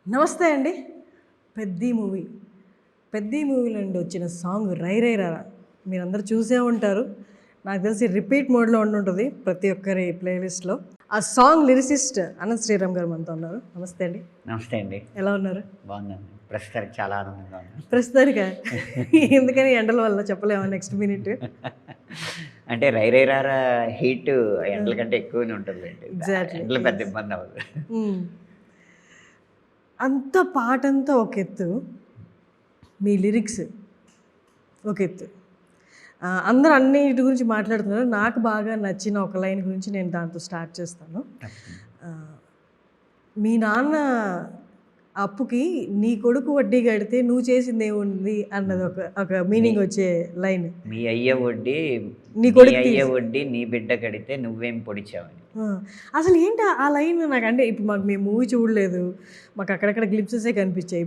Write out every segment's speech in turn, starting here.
నమస్తే అండి. 'పెద్ది' మూవీ. 'పెద్ది' మూవీలో నుండి వచ్చిన సాంగ్ 'రై రై రరా' మీరందరూ చూసే ఉంటారు. నాకు తెలిసి రిపీట్ మోడ్‌లో ఉండుంటది ప్రతి ఒక్కరి ప్లేలిస్ట్‌లో. ఆ సాంగ్ లిరిసిస్ట్ అనంత్ శ్రీరామ్ గారు మనతో ఉన్నారు. నమస్తే అండి. నమస్తే అండి. ఎలా ఉన్నారు? బాగున్నాను. ప్రస్తుతానికి చాలా ఆనందంగా ఉన్నాను. ప్రస్తుతానికా? ఎందుకని ఎండల వల్ల చెప్పలేమా నెక్స్ట్ మినిట్? అంటే 'రై రై రారా' హీట్ ఎండల కంటే ఎక్కువనే ఉంటుందండి. ఎగ్జాక్ట్‌లీ. ఎండలు పెద్ద ఇబ్బంది అవ్వదు. హ్మ్. అంత పాటంతా ఒక ఎత్తు, మీ లిరిక్స్ ఒక ఎత్తు. అందరూ అన్నిటి గురించి మాట్లాడుతున్నారు. నాకు బాగా నచ్చిన ఒక లైన్ గురించి నేను దాంతో స్టార్ట్ చేస్తాను. మీ నాన్న అప్పుకి నీ కొడుకు వడ్డీ కడితే నువ్వు చేసింది ఏముంది అన్నది ఒక ఒక మీనింగ్ వచ్చే లైన్. మీ అయ్య వడ్డీ నీ నీ కొడుకు అయ్య వడ్డీ నీ బిడ్డ కడితే నువ్వేం పొడిచావని. అసలు ఏంటి ఆ లైన్ నాకు అంటే ఇప్పుడు మేము మూవీ చూడలేదు, మాకు అక్కడక్కడ గ్లిప్సెసే కనిపించాయి.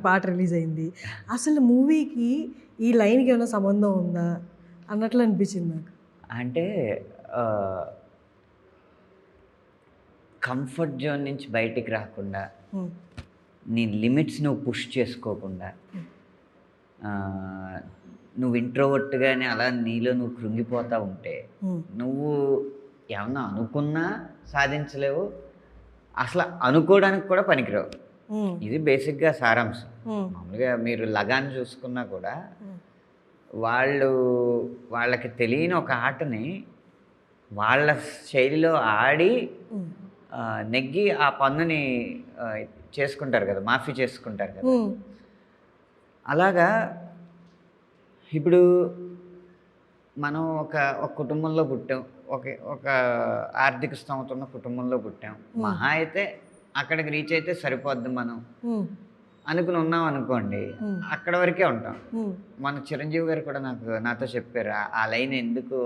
పాట రిలీజ్ అయింది. అసలు మూవీకి ఈ లైన్కి ఏమైనా సంబంధం ఉందా అన్నట్లు అనిపించింది నాకు. అంటే కంఫర్ట్ జోన్ నుంచి బయటికి రాకుండా, నీ లిమిట్స్ నువ్వు పుష్ చేసుకోకుండా, నువ్వు ఇంట్రోవర్ట్గానే అలా నీలో నువ్వు కృంగిపోతూ ఉంటే నువ్వు ఏమన్నా అనుకున్నా సాధించలేవు, అసలు అనుకోవడానికి కూడా పనికిరావు. ఇది బేసిక్గా సారాంశం. మామూలుగా మీరు లగాన్ చూసుకున్నా కూడా వాళ్ళకి తెలియని ఒక ఆటని వాళ్ళ శైలిలో ఆడి నెగ్గి ఆ పన్నుని చేసుకుంటారు కదా, మాఫీ చేసుకుంటారు కదా. అలాగా ఇప్పుడు మనం ఒక కుటుంబంలో పుట్టాం, ఒక ఆర్థిక స్తోమత ఉన్న కుటుంబంలో పుట్టాం. మహా అయితే అక్కడికి రీచ్ అయితే సరిపోద్ది మనం అనుకుని ఉన్నాం అనుకోండి, అక్కడ వరకే ఉంటాం. మన చిరంజీవి గారు కూడా నాతో చెప్పారు ఆ లైన్ ఎందుకు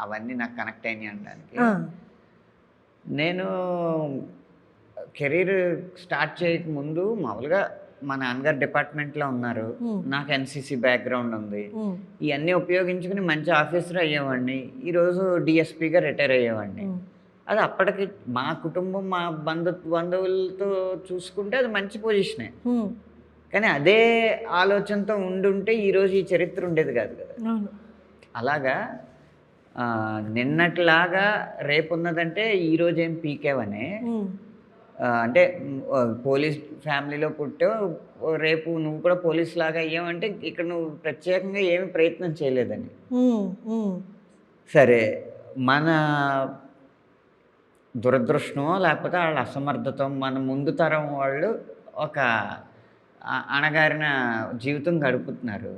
అవన్నీ నాకు కనెక్ట్ అయినాయి అనడానికి. నేను కెరీర్ స్టార్ట్ చేయకముందు మామూలుగా మా నాన్నగారు డిపార్ట్మెంట్లో ఉన్నారు, నాకు ఎన్సీసీ బ్యాక్గ్రౌండ్ ఉంది. ఇవన్నీ ఉపయోగించుకుని మంచి ఆఫీసర్ అయ్యేవాడిని. ఈరోజు డిఎస్పీగా రిటైర్ అయ్యేవాడిని. అది అప్పటికి మా కుటుంబం, మా బంధువులతో చూసుకుంటే అది మంచి పొజిషనే. కానీ అదే ఆలోచనతో ఉండుంటే ఈరోజు ఈ చరిత్ర ఉండేది కాదు కదా. అలాగా నిన్నట్లాగా రేపు ఉన్నదంటే ఈరోజు ఏం పీకేవనే, అంటే పోలీస్ ఫ్యామిలీలో పుట్టావు, రేపు నువ్వు కూడా పోలీస్ లాగా అయ్యావంటే ఇక్కడ నువ్వు ప్రత్యేకంగా ఏమి ప్రయత్నం చేయలేదని. సరే, మన దురదృష్టమో లేకపోతే వాళ్ళ అసమర్థత, మన ముందు తరం వాళ్ళు ఒక అణగారిన జీవితం గడుపుతున్నారు.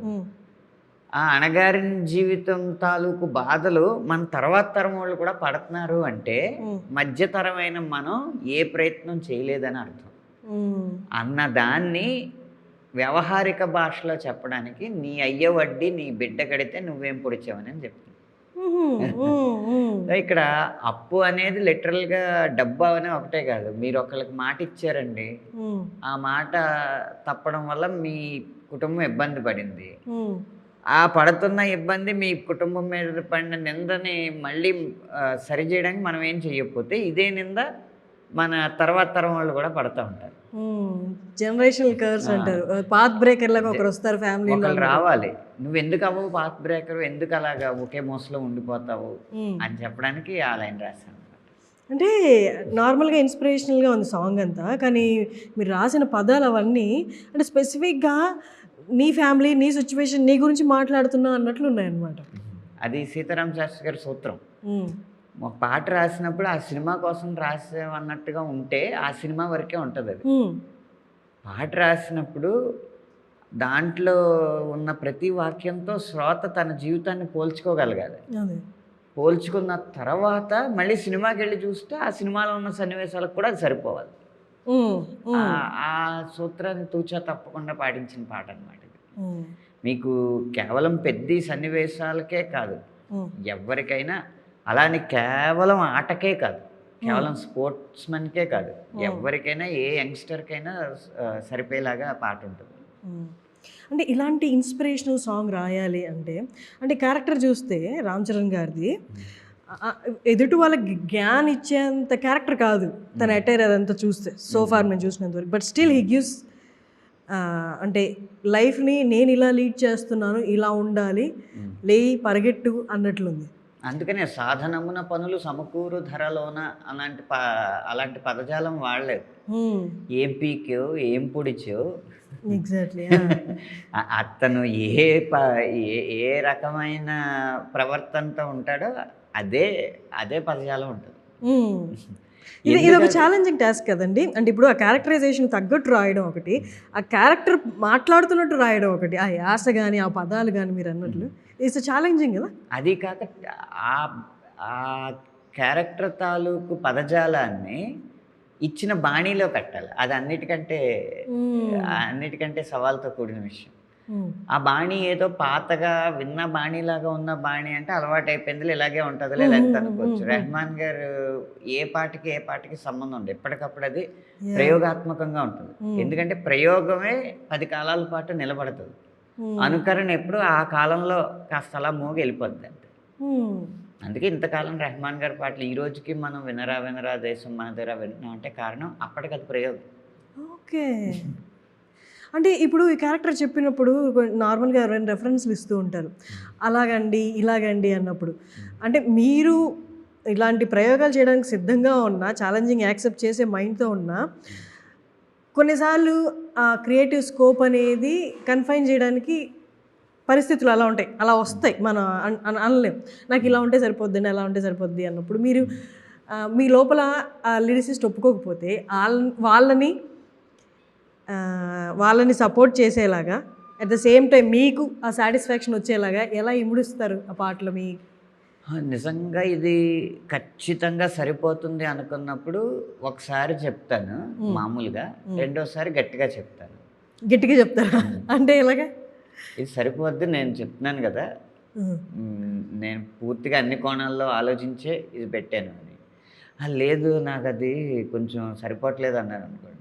ఆ అణగారిన జీవితం తాలూకు బాధలు మన తర్వాత తరం వాళ్ళు కూడా పడుతున్నారు అంటే మధ్యతరమైన మనం ఏ ప్రయత్నం చేయలేదని అర్థం. అన్నదాన్ని వ్యవహారిక భాషలో చెప్పడానికి నీ అయ్య వడ్డీ నీ బిడ్డ కడితే నువ్వేం పొడిచావని అని చెప్తుంది. ఇక్కడ అప్పు అనేది లిటరల్గా డబ్బు అనే ఒకటే కాదు. మీరు ఒకళ్ళకి మాట ఇచ్చారండి, ఆ మాట తప్పడం వల్ల మీ కుటుంబం ఇబ్బంది పడింది. ఆ పడుతున్న ఇబ్బంది మీ కుటుంబం మీద పడిన నిందని మళ్ళీ సరిచేయడానికి మనం ఏం చేయకపోతే ఇదే నింద మన తర్వాత తరం వాళ్ళు కూడా పడుతూ ఉంటారు. జనరేషనల్ కర్స్ అంటారు. పాత్ బ్రేకర్ లాగా ఒకరు వస్తారు ఫ్యామిలీలో. రావాలి, నువ్వు ఎందుకు అవ్వవు పాత్ బ్రేకర్, ఎందుకు అలాగా ఒకే మోసలో ఉండిపోతావు అని చెప్పడానికి ఆ లైన్ రాశాను. అంటే నార్మల్గా ఇన్స్పిరేషనల్గా ఉంది సాంగ్ అంతా, కానీ మీరు రాసిన పదాలు అవన్నీ అంటే స్పెసిఫిక్గా నీ ఫ్యామిలీ, నీ సిచ్యువేషన్, నీ గురించి మాట్లాడుతున్నా అన్నట్లు ఉన్నాయన్నమాట. అది సీతారామ శాస్త్రి గారి సూత్రం. ఒక పాట రాసినప్పుడు ఆ సినిమా కోసం రాసేవన్నట్టుగా ఉంటే ఆ సినిమా వరకే ఉంటుంది. అది పాట రాసినప్పుడు దాంట్లో ఉన్న ప్రతి వాక్యంతో శ్రోత తన జీవితాన్ని పోల్చుకోగలగాలి. పోల్చుకున్న తర్వాత మళ్ళీ సినిమాకి వెళ్ళి చూస్తే ఆ సినిమాలో ఉన్న సన్నివేశాలకు కూడా అది సరిపోవాలి. ఆ సూత్రాన్ని తూచా తప్పకుండా పాటించిన పాట అన్నమాట. మీకు కేవలం పెద్ద సన్నివేశాలకే కాదు, ఎవరికైనా అలానే కేవలం ఆటకే కాదు, కేవలం స్పోర్ట్స్మెన్కే కాదు, ఎవరికైనా ఏ యంగ్స్టర్కైనా సరిపోయేలాగా పాట ఉంటుంది. అంటే ఇలాంటి ఇన్స్పిరేషనల్ సాంగ్ రాయాలి అంటే క్యారెక్టర్ చూస్తే రామ్ చరణ్ గారిది ఎదుటి వాళ్ళకి జ్ఞాన్ ఇచ్చేంత క్యారెక్టర్ కాదు తన అటైర్ అదంతా చూస్తే సో ఫార్ నేను చూసినంత వరకు. బట్ స్టిల్ హీ గివ్స్ అంటే లైఫ్ని నేను ఇలా లీడ్ చేస్తున్నాను, ఇలా ఉండాలి, లేయి పరిగెట్టు అన్నట్లుంది. అందుకనే సాధనమున పనులు సమకూరు ధరలోన అలాంటి పదజాలం వాడలేదు. ఏం పీకో ఏం పొడిచో ఎగ్జాక్ట్లీ. అతను ఏ రకమైన ప్రవర్తనతో ఉంటాడో అదే పదజాలం ఉంటుంది. ఇది ఒక ఛాలెంజింగ్ టాస్క్ కదండి. అంటే ఇప్పుడు ఆ క్యారెక్టరైజేషన్ తగ్గట్టు రాయడం ఒకటి, ఆ క్యారెక్టర్ మాట్లాడుతున్నట్టు రాయడం ఒకటి, ఆ యాస కానీ ఆ పదాలు కానీ మీరు అన్నట్లు ఇట్స్ ఛాలెంజింగ్ కదా. అది కాక ఆ క్యారెక్టర్ తాలూకు పదజాలాన్ని ఇచ్చిన బాణీలో పెట్టాలి. అది అన్నిటికంటే సవాల్తో కూడిన విషయం. ఆ బాణీ ఏదో పాతగా విన్న బాణీలాగా ఉన్న బాణీ అంటే అలవాటు అయిపోయింది, ఇలాగే ఉంటుందిలే లెంత్ అనుకోవచ్చు. రెహమాన్ గారు ఏ పాటకి సంబంధం ఉండదు, ఎప్పటికప్పుడు అది ప్రయోగాత్మకంగా ఉంటుంది. ఎందుకంటే ప్రయోగమే 10 కాలాల పాటు నిలబడుతుంది, అనుకరణ ఎప్పుడు ఆ కాలంలో కాస్త అలా మోగి వెళ్ళిపోద్ది అంతే. అందుకే ఇంతకాలం రెహమాన్ గారి పాటలు ఈ రోజుకి మనం వినరా దేశం మన దగ్గర వింటున్నాం అంటే కారణం అప్పటికి అది ప్రయోగం. ఓకే. అంటే ఇప్పుడు ఈ క్యారెక్టర్ చెప్పినప్పుడు నార్మల్గా ఎవరైనా రెఫరెన్స్లు ఇస్తూ ఉంటారు, అలాగండి ఇలాగండి అన్నప్పుడు. అంటే మీరు ఇలాంటి ప్రయోగాలు చేయడానికి సిద్ధంగా ఉన్నా, ఛాలెంజింగ్ యాక్సెప్ట్ చేసే మైండ్తో ఉన్నా, కొన్నిసార్లు ఆ క్రియేటివ్ స్కోప్ అనేది కన్ఫైన్ చేయడానికి పరిస్థితులు అలా ఉంటాయి, అలా వస్తాయి. మనం అనలేం నాకు ఇలా ఉంటే సరిపోద్ది, అలా ఉంటే సరిపోద్ది అన్నప్పుడు మీరు మీ లోపల ఆ లిరిసిస్ట్ ఒప్పుకోకపోతే వాళ్ళని సపోర్ట్ చేసేలాగా అట్ ద సేమ్ టైం మీకు ఆ సాటిస్ఫాక్షన్ వచ్చేలాగా ఎలా ఇముడుస్తారు ఆ పాటలు? మీ నిజంగా ఇది ఖచ్చితంగా సరిపోతుంది అనుకున్నప్పుడు ఒకసారి చెప్తాను మామూలుగా, రెండోసారి గట్టిగా చెప్తాను. గట్టిగా చెప్తారా అంటే ఎలాగా? ఇది సరిపోద్ది నేను చెప్తున్నాను కదా, నేను పూర్తిగా అన్ని కోణాల్లో ఆలోచించే ఇది పెట్టాను అని. లేదు నాకు అది కొంచెం సరిపోవట్లేదు అన్నారు అనుకోండి,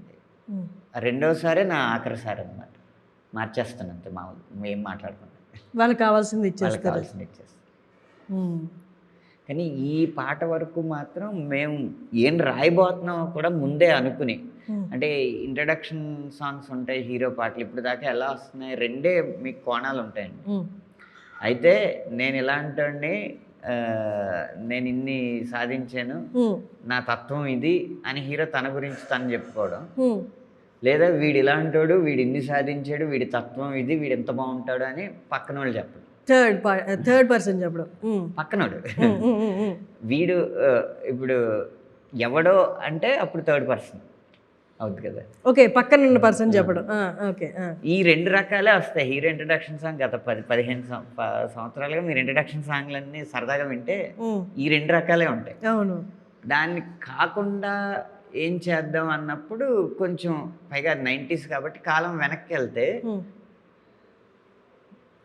రెండోసారి నా ఆఖరిసారి అనమాట, మార్చేస్తాను అంతే. మామూలు ఏం మాట్లాడుకుంటాను, వాళ్ళకి కావాల్సింది ఇచ్చేస్తారు. కానీ ఈ పాట వరకు మాత్రం మేము ఏం రాయబోతున్నామో కూడా ముందే అనుకుని, అంటే ఇంట్రడక్షన్ సాంగ్స్ ఉంటాయి, హీరో పాటలు ఇప్పుడు దాకా ఎలా వస్తున్నాయి, రెండే మీకు కోణాలు ఉంటాయండి. అయితే నేను ఇలాంటి నేను ఇన్ని సాధించాను, నా తత్వం ఇది అని హీరో తన గురించి తను చెప్పుకోవడం, లేదా వీడు ఇలాంటోడు, వీడు ఇన్ని సాధించాడు, వీడి తత్వం ఇది, వీడు ఎంత బాగుంటాడు అని పక్కన వాళ్ళు చెప్పడం, థర్డ్ పర్సన్ చెప్పడం. పక్కనోడు వీడు ఇప్పుడు ఎవడో అంటే అప్పుడు థర్డ్ పర్సన్ అవుతుంది కదా. ఓకే, పక్కన ఉన్న పర్సన్ చెప్పడం. ఓకే, ఈ 2 రకాలే వస్తాయి. హీరో ఇంట్రడక్షన్ సాంగ్ గత 10-15 సంవత్సరాలుగా మీరు ఇంట్రడక్షన్ సాంగ్లన్నీ సరదాగా వింటే ఈ 2 రకాలే ఉంటాయి. అవును. దాన్ని కాకుండా ఏం చేద్దాం అన్నప్పుడు కొంచెం పైగా 90s కాబట్టి కాలం వెనక్కి వెళ్తే,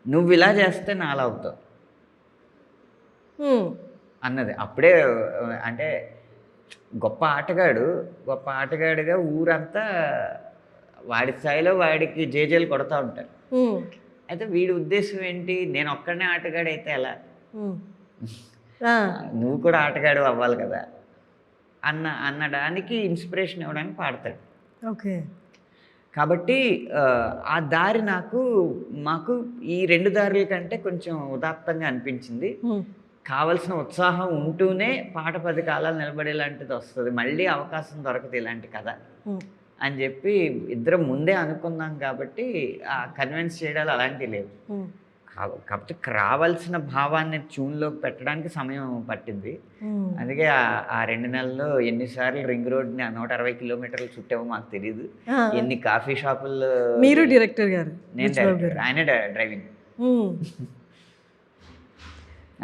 నువ్వు ఇలా చేస్తే నా అలా అవుతావు అన్నది అప్పుడే. అంటే గొప్ప ఆటగాడుగా ఊరంతా వాడి స్థాయిలో వాడికి జేజేలు కొడతా ఉంటారు. అయితే వీడి ఉద్దేశం ఏంటి, నేను ఒక్కడనే ఆటగాడైతే ఎలా, నువ్వు కూడా ఆటగాడు అవ్వాలి కదా అన్నడానికి ఇన్స్పిరేషన్ ఇవ్వడానికి పాడతాడు. ఓకే. కాబట్టి ఆ దారి మాకు ఈ 2 దారుల కంటే కొంచెం ఉదాత్తంగా అనిపించింది. కావలసిన ఉత్సాహం ఉంటూనే పాట 10 కాలాలు నిలబడేలాంటిది వస్తుంది, మళ్ళీ అవకాశం దొరకదు ఇలాంటి కథ అని చెప్పి ఇద్దరం ముందే అనుకున్నాం. కాబట్టి ఆ కన్విన్స్ చేయడాలు అలాంటివి లేవు. కాబట్టి రావాల్సిన భావాన్ని ట్యూన్లోకి పెట్టడానికి సమయం పట్టింది. అందుకే ఆ 2 నెలల్లో ఎన్నిసార్లు రింగ్ రోడ్ని 160 కిలోమీటర్లు చుట్టామో మాకు తెలియదు, ఎన్ని కాఫీ షాపుల్లో. మీరు డైరెక్టర్ గారు? నేను డైరెక్టర్,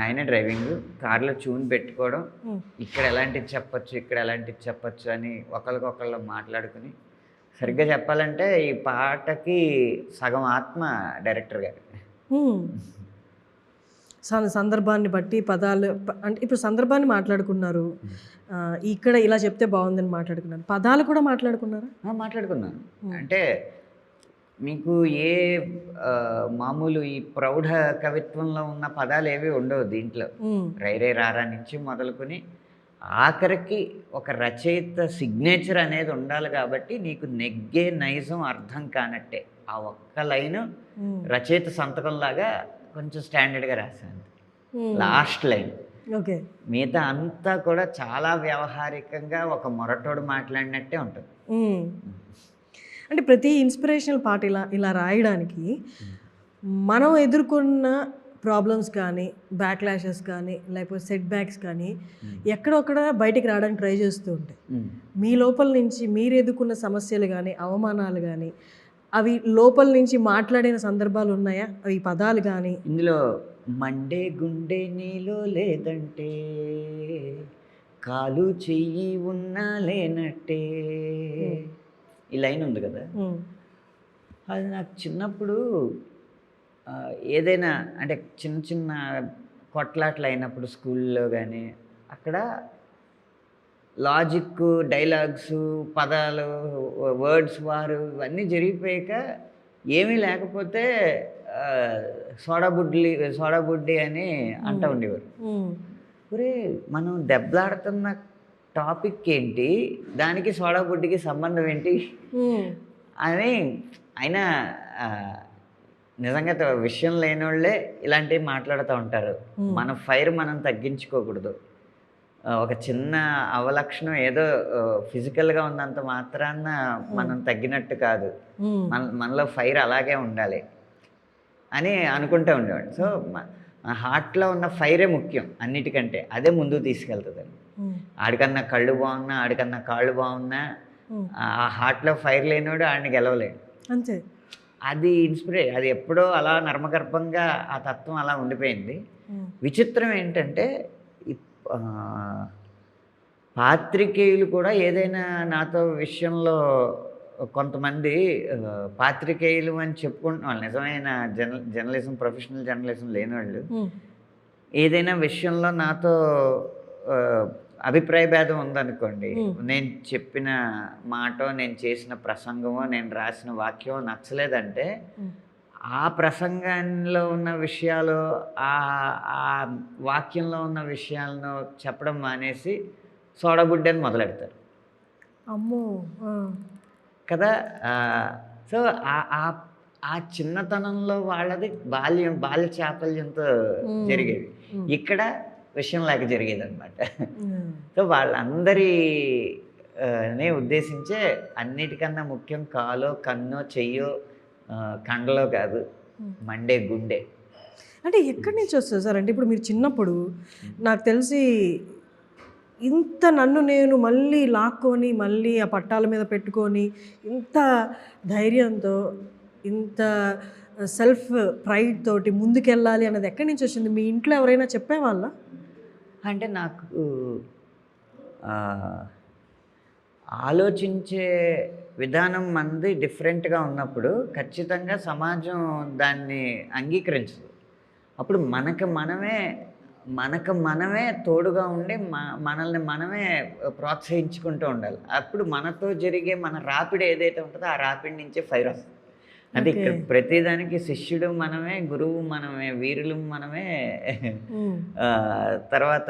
ఆయనే డ్రైవింగ్, కార్లో ట్యూన్ పెట్టుకోవడం, ఇక్కడ ఎలాంటిది చెప్పచ్చు అని ఒకరికొకళ్ళు మాట్లాడుకుని. సరిగ్గా చెప్పాలంటే ఈ పాటకి సగం ఆత్మ డైరెక్టర్ గారు. సందర్భాన్ని బట్టి పదాలు, అంటే ఇప్పుడు సందర్భాన్ని మాట్లాడుకున్నారు, ఇక్కడ ఇలా చెప్తే బాగుందని మాట్లాడుకున్నారు, పదాలు కూడా మాట్లాడుకున్నారా? మాట్లాడుకున్నాను. అంటే మీకు ఏ మామూలు ఈ ప్రౌఢ కవిత్వంలో ఉన్న పదాలు ఏవి ఉండవు దీంట్లో. రైరే రారా నుంచి మొదలుకొని ఆఖరికి ఒక రచయిత సిగ్నేచర్ అనేది ఉండాలి కాబట్టి నీకు నెగ్గే నైజం అర్థం కానట్టే. ఆ ఒక్క లైను రచయిత సంతకంలాగా కొంచెం స్టాండర్డ్గా రాశాను. Last line. ఓకే. మిగతా అంతా కూడా చాలా వ్యవహారికంగా ఒక మొరటోడు మాట్లాడినట్టే ఉంటుంది. అంటే ప్రతి ఇన్స్పిరేషనల్ పార్ట్ ఇలా ఇలా రాయడానికి మనం ఎదుర్కొన్న ప్రాబ్లమ్స్ కానీ, బ్యాక్లాషెస్ కానీ, లేకపోతే సెట్ బ్యాక్స్ కానీ ఎక్కడొక్కడ బయటికి రావడానికి ట్రై చేస్తూ ఉంటాయి. మీ లోపల నుంచి మీరు ఎదుర్కొన్న సమస్యలు కానీ, అవమానాలు కానీ, అవి లోపల నుంచి మాట్లాడిన సందర్భాలు ఉన్నాయా? అవి పదాలు కానీ ఇందులో మండే గుండె నీలో లేదంటే కాలు చెయ్యి ఉన్నా లేనట్టే ఈ లైన్ ఉంది కదా, అది నాకు చిన్నప్పుడు ఏదైనా అంటే చిన్న చిన్న కొట్లాట్లు అయినప్పుడు స్కూల్లో కానీ అక్కడ లాజిక్, డైలాగ్స్, పదాలు, వర్డ్స్ వారు ఇవన్నీ జరిగిపోయాక ఏమీ లేకపోతే సోడా బుడ్డి అని అంటూ ఉండేవారు. ఒరే మనం దెబ్బలాడుతున్న టాపిక్ ఏంటి, దానికి సోడా బుడ్డికి సంబంధం ఏంటి అని. అయినా నిజంగా విషయం లేని వాళ్ళే ఇలాంటివి మాట్లాడుతూ ఉంటారు. మన ఫైర్ మనం తగ్గించుకోకూడదు. ఒక చిన్న అవలక్షణం ఏదో ఫిజికల్గా ఉన్నంత మాత్రాన మనం తగ్గినట్టు కాదు, మనలో ఫైర్ అలాగే ఉండాలి అని అనుకుంటూ ఉండేవాడు. సో మన హార్ట్లో ఉన్న ఫైరే ముఖ్యం అన్నిటికంటే, అదే ముందుకు తీసుకెళ్తుంది. ఆడికన్నా కళ్ళు బాగున్నా, ఆడికన్నా కాళ్ళు బాగున్నా, ఆ హార్ట్లో ఫైర్ లేనివాడు ఆడిని గెలవలేడు. అంతే. అది అది ఎప్పుడో అలా నర్మగర్భంగా ఆ తత్వం అలా ఉండిపోయింది. విచిత్రం ఏంటంటే పాత్రికేయులు కూడా ఏదైనా నాతో విషయంలో కొంతమంది పాత్రికేయులు అని చెప్పుకుంటున్న వాళ్ళు, నిజమైన జర్నలిజం, ప్రొఫెషనల్ జర్నలిజం లేని వాళ్ళు ఏదైనా విషయంలో నాతో అభిప్రాయ భేదం ఉందనుకోండి, నేను చెప్పిన మాటో, నేను చేసిన ప్రసంగమో, నేను రాసిన వాక్యమో నచ్చలేదంటే ఆ ప్రసంగంలో ఉన్న విషయాలు, ఆ వాక్యంలో ఉన్న విషయాలను చెప్పడం మానేసి సోడబుడ్డి అని మొదలెడతారు. అమ్మో కదా. సో ఆ చిన్నతనంలో వాళ్ళది బాల్య చాపల్యంతో జరిగేది. ఇక్కడ విషయం లేక జరిగేది అనమాట. సో వాళ్ళందరినీ ఉద్దేశించే అన్నిటికన్నా ముఖ్యం కాలో, కన్నో, చెయ్యో, కండలో కాదు, మండే గుండె. అంటే ఎక్కడి నుంచి వస్తుంది సార్? అంటే ఇప్పుడు మీరు చిన్నప్పుడు నాకు తెలిసి ఇంత నన్ను నేను మళ్ళీ లాక్కొని మళ్ళీ ఆ పట్టాల మీద పెట్టుకొని ఇంత ధైర్యంతో, ఇంత సెల్ఫ్ ప్రైడ్ తోటి ముందుకెళ్ళాలి అన్నది ఎక్కడి నుంచి వచ్చింది? మీ ఇంట్లో ఎవరైనా చెప్పేవాళ్ళ? అంటే నాకు ఆలోచించే విధానం మనది డిఫరెంట్గా ఉన్నప్పుడు ఖచ్చితంగా సమాజం దాన్ని అంగీకరించదు. అప్పుడు మనకు మనమే తోడుగా ఉండి మనల్ని మనమే ప్రోత్సహించుకుంటూ ఉండాలి. అప్పుడు మనతో జరిగే మన రాపిడి ఏదైతే ఉంటుందో ఆ రాపిడి నుంచే ఫైర్ వస్తుంది. అంటే ఇక్కడ ప్రతిదానికి శిష్యుడు మనమే, గురువు మనమే, వీరులు మనమే, తర్వాత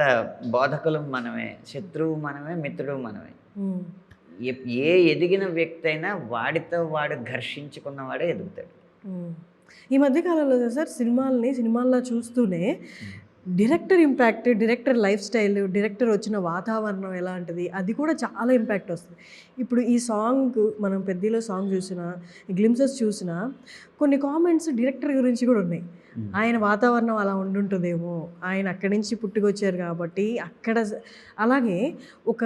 బోధకులు మనమే, శత్రువు మనమే, మిత్రుడు మనమే. ఏ ఎదిగిన వ్యక్తి అయినా వాడితో వాడు ఘర్షించుకున్నవాడే ఎదుగుతాడు. ఈ మధ్యకాలంలో సార్ సినిమాల్లో చూస్తూనే director impact, director life style, director వచ్చిన వాతావరణం ఎలాంటిది, అది కూడా చాలా ఇంపాక్ట్ వస్తుంది. ఇప్పుడు ఈ సాంగ్ మనం పెద్దలో సాంగ్ చూసినా, గ్లిమ్సెస్ చూసినా కొన్ని కామెంట్స్ డైరెక్టర్ గురించి కూడా ఉన్నాయి. ఆయన వాతావరణం అలా ఉండుంటుందేమో, ఆయన అక్కడి నుంచి పుట్టుకొచ్చారు కాబట్టి అక్కడ. అలాగే ఒక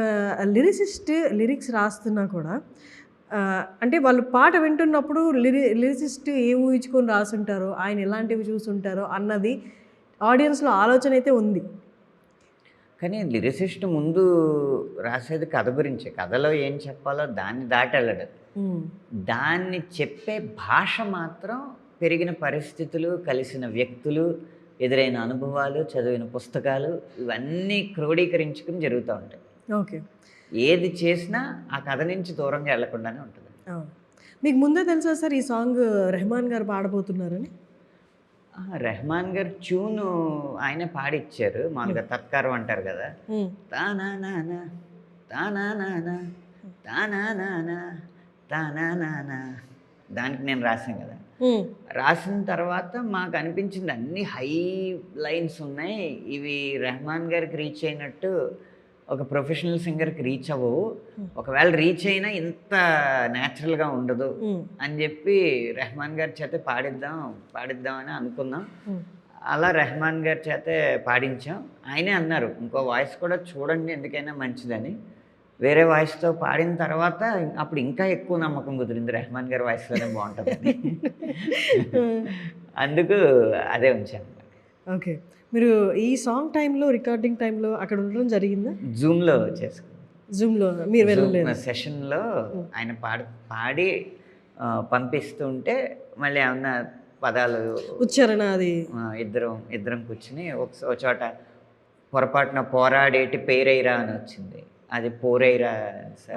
లిరిక్స్ రాస్తున్నా కూడా అంటే వాళ్ళు పాట వింటున్నప్పుడు లిరిసిస్ట్ ఏ ఊహించుకొని రాసుంటారో, ఆయన ఎలాంటివి చూసుంటారో అన్నది ఆడియన్స్లో ఆలోచన అయితే ఉంది. కానీ లిరిసిస్ట్ ముందు రాసేది కథ గురించే. కథలో ఏం చెప్పాలో దాన్ని దాటెళ్ళడు. దాన్ని చెప్పే భాష మాత్రం పెరిగిన పరిస్థితులు, కలిసిన వ్యక్తులు, ఎదురైన అనుభవాలు, చదివిన పుస్తకాలు, ఇవన్నీ క్రోడీకరించుకుని జరుగుతూ ఉంటాయి. ఓకే. ఏది చేసినా ఆ కథ నుంచి దూరంగా వెళ్లకుండానే ఉంటుంది. మీకు ముందే తెలుసా సార్ ఈ సాంగ్ రెహమాన్ గారు పాడబోతున్నారని? రెహమాన్ గారు ట్యూను ఆయనే పాడిచ్చారు. మామూలుగా తత్కారం అంటారు కదా, తానా నానా తానా నానా తానా నానా తానా నానా, దానికి నేను రాశాను కదా. రాసిన తర్వాత మాకు అనిపించింది అన్ని హై లైన్స్ ఉన్నాయి, ఇవి రెహమాన్ గారికి రీచ్ అయినట్టు ఒక ప్రొఫెషనల్ సింగర్కి రీచ్ అవ్వవు, ఒకవేళ రీచ్ అయినా ఇంత న్యాచురల్గా ఉండదు అని చెప్పి రెహమాన్ గారి చేత పాడిద్దామని అనుకున్నాం. అలా రెహమాన్ గారి చేతే పాడించాం. ఆయనే అన్నారు ఇంకో వాయిస్ కూడా చూడండి ఎందుకైనా మంచిదని. వేరే వాయిస్తో పాడిన తర్వాత అప్పుడు ఇంకా ఎక్కువ నమ్మకం కుదిరింది రెహమాన్ గారి వాయిస్లోనే బాగుంటుందని. అందుకు అదే ఉంచాను. ఓకే, మీరు ఈ సాంగ్ టైంలో, రికార్డింగ్ టైంలో అక్కడ ఉండడం జరిగిందా? జూమ్లో చేసుకున్నాం. జూమ్లో మీరు వెళ్ళలేదు? సెషన్లో ఆయన పాడి పంపిస్తుంటే మళ్ళీ ఏమన్నా పదాలు ఉచ్చారణ అది ఇద్దరం కూర్చుని ఒక చోట పొరపాటున పోరాడేటి పేరైరా అని వచ్చింది, అది పోరైరా సార్.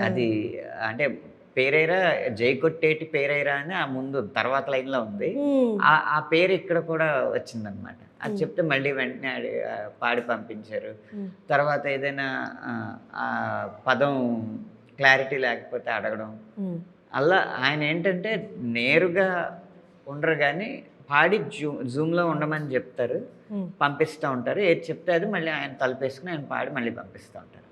అది అంటే పేరైరా జై కొట్టేటి పేరైరా అని ఆ ముందు తర్వాత లైన్లో ఉంది. ఆ పేరు ఇక్కడ కూడా వచ్చిందనమాట. అది చెప్తే మళ్ళీ వెంటనే పాడి పంపించారు. తర్వాత ఏదైనా ఆ పదం క్లారిటీ లేకపోతే అడగడం. అలా ఆయన ఏంటంటే నేరుగా ఉండరు కానీ పాడి జూమ్లో ఉండమని చెప్తారు, పంపిస్తూ ఉంటారు. ఏది చెప్తే అది మళ్ళీ ఆయన తలపేసుకుని ఆయన పాడి మళ్ళీ పంపిస్తూ ఉంటారు.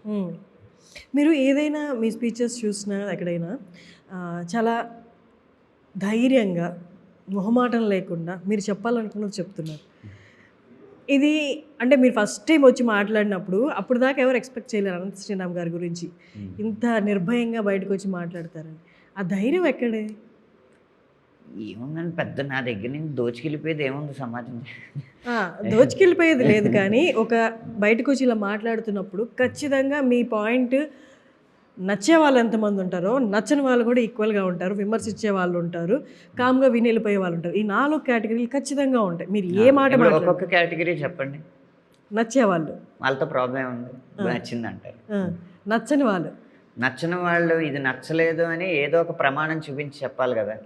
మీరు ఏదైనా మీ స్పీచెస్ చూసినా ఎక్కడైనా చాలా ధైర్యంగా మొహమాటం లేకుండా మీరు చెప్పాలనుకున్నది చెప్తున్నారు. ఇది అంటే మీరు ఫస్ట్ టైం వచ్చి మాట్లాడినప్పుడు అప్పుడు దాకా ఎవరు ఎక్స్పెక్ట్ చేయలేరు అనంత శ్రీరామ్ గారి గురించి ఇంత నిర్భయంగా బయటకు వచ్చి మాట్లాడతారని. ఆ ధైర్యం ఎక్కడే? ఏముందని పెద్ద నా దగ్గర నుంచి దోచుకెళ్ళిపోయేది ఏముంది సమాజం? దోచుకెళ్ళిపోయేది లేదు కానీ ఒక బయటకు వచ్చి ఇలా మాట్లాడుతున్నప్పుడు ఖచ్చితంగా మీ పాయింట్ నచ్చే వాళ్ళు ఎంతమంది ఉంటారో నచ్చని వాళ్ళు కూడా ఈక్వల్గా ఉంటారు, విమర్శించే వాళ్ళు ఉంటారు, కామ్గా విని వెళ్ళిపోయే వాళ్ళు ఉంటారు. ఈ 4 కేటగిరీలు ఖచ్చితంగా ఉంటాయి. మీరు ఏ మాట ఒక్కొక్క కేటగిరీ చెప్పండి. నచ్చేవాళ్ళు, వాళ్ళతో ప్రాబ్లం ఉంది, నచ్చింది అంటారు. నచ్చని వాళ్ళు ఇది నచ్చలేదు అని ఏదో ఒక ప్రమాణం చూపించి చెప్పాలి కదా.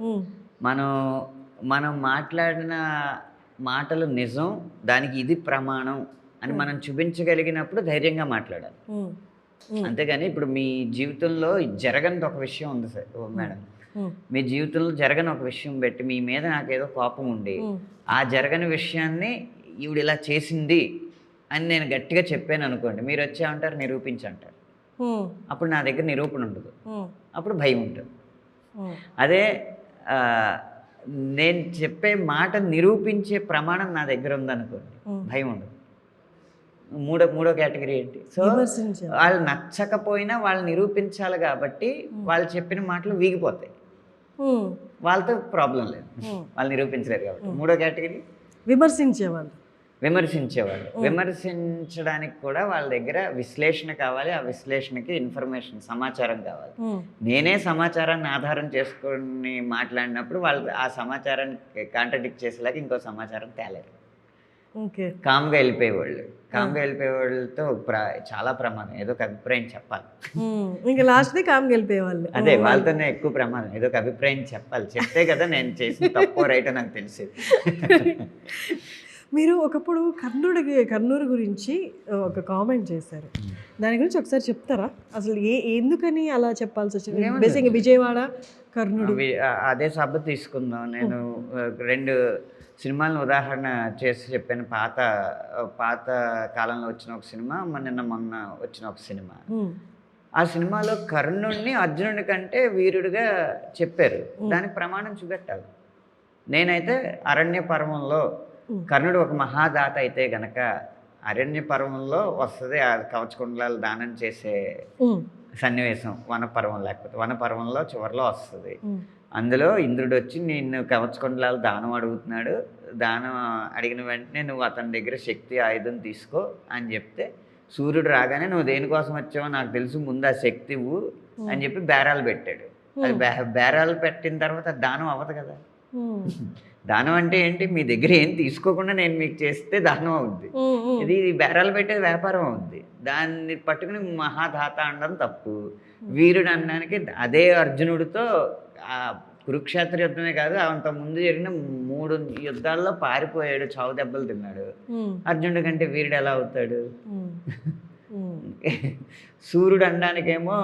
మనం మాట్లాడిన మాటలు నిజం, దానికి ఇది ప్రమాణం అని మనం చూపించగలిగినప్పుడు ధైర్యంగా మాట్లాడాలి. అంతేగాని ఇప్పుడు మీ జీవితంలో జరగని ఒక విషయం ఉంది సార్ మేడం, మీ జీవితంలో జరగని ఒక విషయం పెట్టి మీ మీద నాకేదో కోపం ఉండి ఆ జరగని విషయాన్ని ఈవిడ ఇలా చేసింది అని నేను గట్టిగా చెప్పాను అనుకోండి, మీరు వచ్చేమంటారు నిరూపించంటారు. అప్పుడు నా దగ్గర నిరూపణ ఉండదు, అప్పుడు భయం ఉంటుంది. అదే నేను చెప్పే మాట నిరూపించే ప్రమాణం నా దగ్గర ఉందనుకోండి, భయం ఉండదు. మూడో కేటగిరీ ఏంటి? సో వాళ్ళు నచ్చకపోయినా వాళ్ళు నిరూపించాలి కాబట్టి వాళ్ళు చెప్పిన మాటలు వీగిపోతాయి, వాళ్ళతో ప్రాబ్లం లేదు, వాళ్ళు నిరూపించలేరు కాబట్టి. మూడో కేటగిరీ విమర్శించేవాళ్ళు. విమర్శించడానికి కూడా వాళ్ళ దగ్గర విశ్లేషణ కావాలి, ఆ విశ్లేషణకి ఇన్ఫర్మేషన్, సమాచారం కావాలి. నేనే సమాచారాన్ని ఆధారం చేసుకొని మాట్లాడినప్పుడు వాళ్ళు ఆ సమాచారాన్ని కాంట్రడిక్ట్ చేసేలాగా ఇంకో సమాచారం తేలేరు. కామ్గా వెళ్ళిపోయేవాళ్ళతో చాలా ప్రమాదం. ఏదో ఒక అభిప్రాయం చెప్పాలి, ఇంకా లాస్ట్ కామ్గా వెళ్ళిపోయేవాళ్ళు. అదే వాళ్ళతోనే ఎక్కువ ప్రమాదం. ఏదో ఒక అభిప్రాయం చెప్పాలి, చెప్తే కదా నేను చేసిన తప్పో రైటో నాకు తెలిసేది. మీరు ఒకప్పుడు కర్నూలు గురించి ఒక కామెంట్ చేశారు, దాని గురించి ఒకసారి చెప్తారా? అసలు ఎందుకని అలా చెప్పాల్సి వచ్చింది? బేసిక్గా విజయవాడ, కర్నూలు అదే సభ తీసుకుందాం. నేను 2 సినిమాలను ఉదాహరణ చేసి చెప్పాను. పాత కాలంలో వచ్చిన ఒక సినిమా, మొన్న వచ్చిన ఒక సినిమా. ఆ సినిమాలో కర్ణుడిని అర్జునుడి కంటే వీరుడిగా చెప్పారు, దానికి ప్రమాణం చూపెట్టాలి. నేనైతే అరణ్య పర్వంలో కర్ణుడు ఒక మహాదాత అయితే గనక అరణ్య పర్వంలో వస్తుంది ఆ కవచకుండలాలు దానం చేసే సన్నివేశం. వనపర్వం లేకపోతే వనపర్వంలో చివరిలో వస్తుంది. అందులో ఇంద్రుడు వచ్చి నిన్ను కవచకుండలాలు దానం అడుగుతున్నాడు, దానం అడిగిన వెంటనే నువ్వు అతని దగ్గర శక్తి ఆయుధం తీసుకో అని చెప్తే, సూర్యుడు రాగానే నువ్వు దేనికోసం వచ్చావో నాకు తెలుసు, ముందు ఆ శక్తి ఇవ్వు అని చెప్పి బేరాలు పెట్టాడు. అది బేరాలు పెట్టిన తర్వాత దానం అవ్వదు కదా. దానం అంటే ఏంటి, మీ దగ్గర ఏం తీసుకోకుండా నేను మీకు చేస్తే దానం అవుద్ది. ఇది బేరాలు పెట్టేది వ్యాపారం అవుద్ది. దాన్ని పట్టుకుని మహాదాత అనడం తప్పు. వీరుడు అనడానికి అదే అర్జునుడితో కురుక్షేత్ర యుద్ధమే కాదు, అంత ముందు జరిగిన 3 యుద్ధాల్లో పారిపోయాడు, చావు దెబ్బలు తిన్నాడు. అర్జునుడి కంటే వీరుడు ఎలా అవుతాడు? సూర్యుడు అనడానికేమో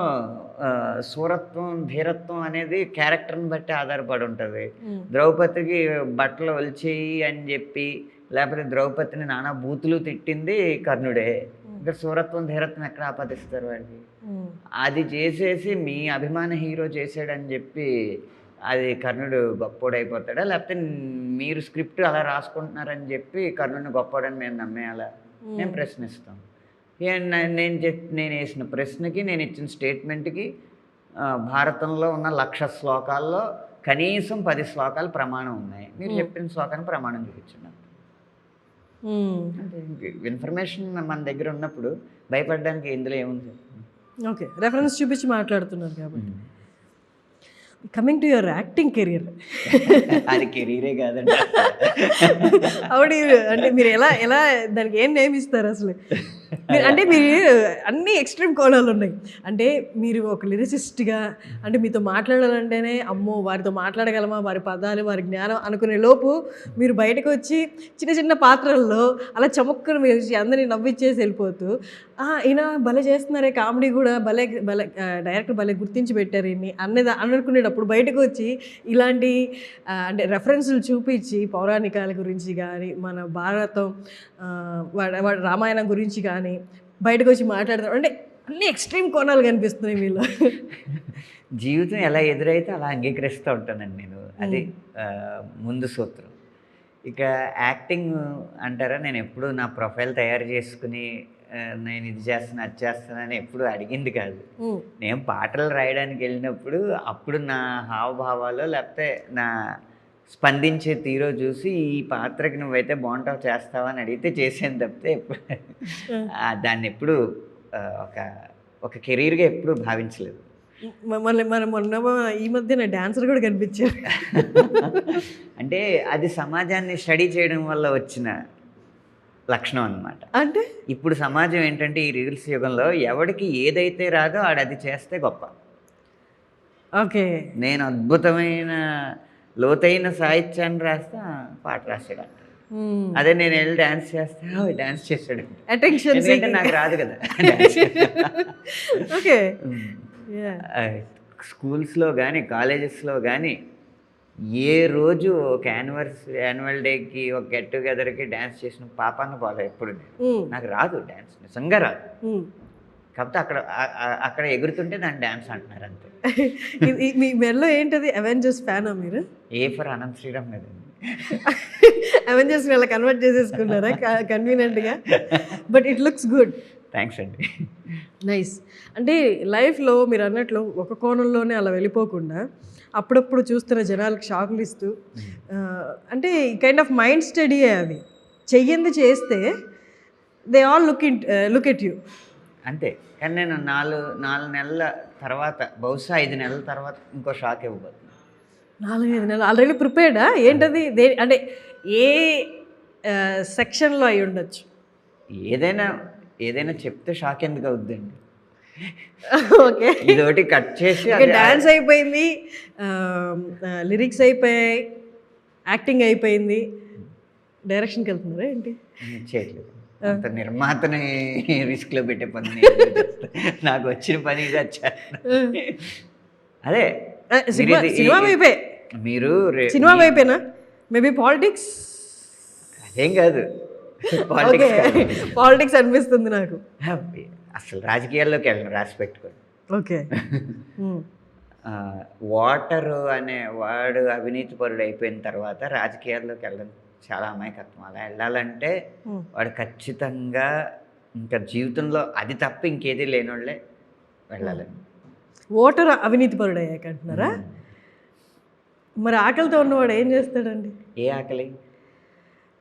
సూరత్వం, ధీరత్వం అనేది క్యారెక్టర్ని బట్టి ఆధారపడి ఉంటుంది. ద్రౌపదికి బట్టలు ఒలిచేయి అని చెప్పి, లేకపోతే ద్రౌపదిని నానా బూతులు తిట్టింది కర్ణుడే. ఇంకా సూరత్వం, ధీరత్వం ఎక్కడ ఆపాదిస్తారు వాడికి? అది చేసేసి మీ అభిమాన హీరో చేసాడని చెప్పి అది కర్ణుడు గొప్పోడైపోతాడా? లేకపోతే మీరు స్క్రిప్ట్ అలా రాసుకుంటున్నారని చెప్పి కర్ణుడిని గొప్పోడని మేము నమ్మేయాలా? మేము ప్రశ్నిస్తాం. నేను వేసిన ప్రశ్నకి, నేను ఇచ్చిన స్టేట్మెంట్కి భారతంలో ఉన్న 1,00,000 శ్లోకాల్లో కనీసం 10 శ్లోకాలు ప్రమాణం ఉన్నాయి. మీరు చెప్పిన శ్లోకాన్ని ప్రమాణం చూపించండి. ఇన్ఫర్మేషన్ మన దగ్గర ఉన్నప్పుడు భయపడడానికి ఇందులో ఏముంది? ఓకే, రెఫరెన్స్ చూపించి మాట్లాడుతున్నారు కాబట్టి. Coming to your acting career. అది కెరీరే కాదండి. అవును, అంటే మీరు ఎలా ఎలా దానికి ఏం నేమ్ ఇస్తారు అసలు? అంటే మీరు అన్ని ఎక్స్ట్రీమ్ కోణాలు ఉన్నాయి. అంటే మీరు ఒక లిరిసిస్ట్గా, అంటే మీతో మాట్లాడాలంటేనే అమ్మో వారితో మాట్లాడగలమా, వారి పదాలు, వారి జ్ఞానం అనుకునే లోపు మీరు బయటకు వచ్చి చిన్న చిన్న పాత్రల్లో అలా చమక్కును వేసి అందరినీ నవ్విచ్చేసి వెళ్ళిపోతూ, ఈయన భలే చేస్తున్నారే, కామెడీ కూడా భలే భలే, డైరెక్టర్ భలే గుర్తించి పెట్టారు ఈయన్ని అనుకునేటప్పుడు బయటకు వచ్చి ఇలాంటి అంటే రెఫరెన్సులు చూపించి పౌరాణికాల గురించి కానీ, మన భారతం, రామాయణం గురించి కానీ బయటకు వచ్చి మాట్లాడతారు. అంటే అన్ని ఎక్స్ట్రీమ్ కోణాలు కనిపిస్తున్నాయి మీలో. జీవితం ఎలా ఎదురైతే అలా అంగీకరిస్తూ ఉంటానండి నేను. అది ముందు సూత్రం. ఇక యాక్టింగ్ అంటారా, నేను ఎప్పుడు నా ప్రొఫైల్ తయారు చేసుకుని నేను ఇది చేస్తాను, అది చేస్తానని ఎప్పుడు అడిగింది కాదు. నేను పాటలు రాయడానికి వెళ్ళినప్పుడు అప్పుడు నా హావభావాలు, లేకపోతే నా స్పందించే తీరో చూసి ఈ పాత్రకి నువ్వైతే బాగుంటావు, చేస్తావా అని అడిగితే చేసాను తప్పితే దాన్ని ఎప్పుడు ఒక కెరీర్గా ఎప్పుడు భావించలేదు. మొన్న ఈ మధ్యన డాన్సర్ కూడా కనిపించారు. అంటే అది సమాజాన్ని స్టడీ చేయడం వల్ల వచ్చిన లక్షణం అన్నమాట. అంటే ఇప్పుడు సమాజం ఏంటంటే ఈ రీల్స్ యుగంలో ఎవడికి ఏదైతే రాదో ఆడది చేస్తే గొప్ప. ఓకే, నేను అద్భుతమైన లోతైన సాహిత్యాన్ని రాస్తా, పాట రాసాడు అంట. అదే నేను వెళ్ళి డ్యాన్స్ చేస్తే డ్యాన్స్ చేశాడు. ఎందుకంటే నాకు రాదు కదా. ఓకే, స్కూల్స్లో కానీ కాలేజెస్లో కానీ ఏ రోజు ఒక యాన్యువల్ డేకి, ఒక గెట్ టుగెదర్కి డ్యాన్స్ చేసిన పాపాన్ని పోలే ఎప్పుడు. నాకు రాదు డ్యాన్స్, నిజంగా రాదు. కాకపోతే అక్కడ ఎగురుతుంటే దాన్ని డ్యాన్స్ అంటున్నారు అంతే. మీ మెల్లో ఏంటది? అవెంజర్స్ ఫ్యానా మీరు? ఏ ఫర్ అనంత్ శ్రీరామ్ కదండి. అవెంజర్స్ అలా కన్వర్ట్ చేసేసుకున్నారా కన్వీనియంట్గా? But it looks good. Thanks అండి. నైస్. అంటే లైఫ్లో మీరు అన్నట్లు ఒక కోణంలోనే అలా వెళ్ళిపోకుండా అప్పుడప్పుడు చూస్తున్న జనాలకు షాకులు ఇస్తూ, అంటే కైండ్ ఆఫ్ మైండ్ స్టడీ అది. చెయ్యింది చేస్తే they all look at you అంతే. కానీ నేను 4 నెలల తర్వాత, బహుశా 5 నెలల తర్వాత ఇంకో షాక్ ఇవ్వబోతుంది. 4-5 నెలలు ఆల్రెడీ ప్రిపేర్డా? ఏంటది? అంటే ఏ సెక్షన్లో అయి ఉండొచ్చు? ఏదైనా చెప్తే షాక్ ఎందుకు అవుద్దండి? ఓకే, ఇదొకటి కట్ చేసి డాన్స్ అయిపోయింది, లిరిక్స్ అయిపోయాయి, యాక్టింగ్ అయిపోయింది, డైరెక్షన్కి వెళ్తున్నారా ఏంటి? చేయట్లేదు. అంత నిర్మాతని రిస్క్లో పెట్టే పని నాకు వచ్చిన పని ఇది వచ్చా. అదే సినిమా వైపే. మీరు సినిమా వైపేనా? Maybe politics? అదేం కాదు, పాలిటిక్స్ అనిపిస్తుంది నాకు. అసలు రాజకీయాల్లోకి వెళ్ళను, రాసి పెట్టుకోండి. ఓకే. వాటరు అనే వాడు అవినీతి పరుడు అయిపోయిన తర్వాత రాజకీయాల్లోకి వెళ్ళడం చాలా అమాయకత్వం. అలా వెళ్ళాలంటే వాడు ఖచ్చితంగా ఇంకా జీవితంలో అది తప్ప ఇంకేది లేనోళ్ళే వెళ్ళాలండి. ఓటర్ అవినీతి పరుడు అయ్యాక అంటున్నారా? మరి ఆకలితో ఉన్నవాడు ఏం చేస్తాడండి? ఏ ఆకలి?